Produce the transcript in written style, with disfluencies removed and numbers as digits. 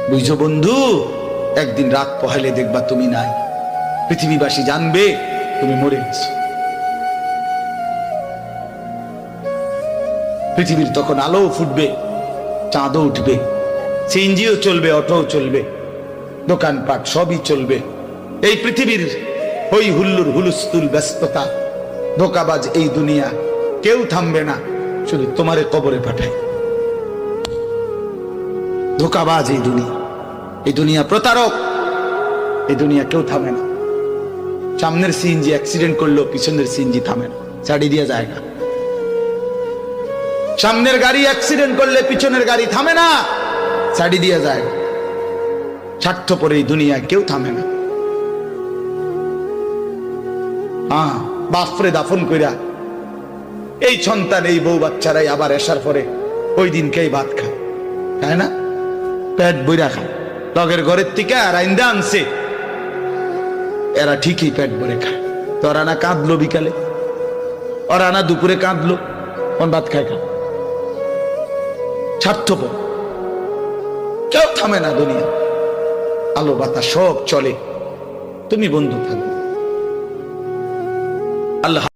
বুঝছো বন্ধু, একদিন রাত পহেলে দেখবা তুমি নাই, পৃথিবীবাসী জানবে তুমি মরে গেছো। পৃথিবীর তখন আলো ফুটবে, চাঁদও উঠবে, সিএনজিও চলবে, অটোও চলবে, দোকানপাট সবই চলবে। এই পৃথিবীর হই হুল্লুর হুলুস্থুল ব্যস্ততা, ধোকাবাজ এই দুনিয়া, কেউ থামবে না, শুধু তোমারে কবরে পাঠায়। ধোকাবাজ এই দুনিয়া, এই দুনিয়া প্রতারক, এই দুনিয়া কেউ থামে না। সামনের সিএনজি অ্যাক্সিডেন্ট করলো, পিছনের সিএনজি থামে না, ছাড়ি দিয়ে যায় না। সামনের গাড়ি অ্যাক্সিডেন্ট করলে পিছনের গাড়ি থামে না, ছাড়ি দিয়ে যায় না। স্বার্থপর এই দুনিয়ায় কেউ থামে না। হ্যাঁ, বাপরে দাফন কইরা এই সন্তান, এই বউ বাচ্চারাই আবার আসার পরে ওই দিনকেই ভাত খায়, তাই না? পেট বইরা খায়, লগের ঘরের থেকে আর আইন্দা আনছে, এরা ঠিকই পেট ভরে খায়। তো ওরা না কাঁদলো বিকালে, ওরা না দুপুরে কাঁদলো, কোন ভাত খায় খা। স্বার্থপর, কেউ থামে না দুনিয়া, আলো বাতাস সব চলে, তুমি বন্ধু থাকবে। আল্লাহ।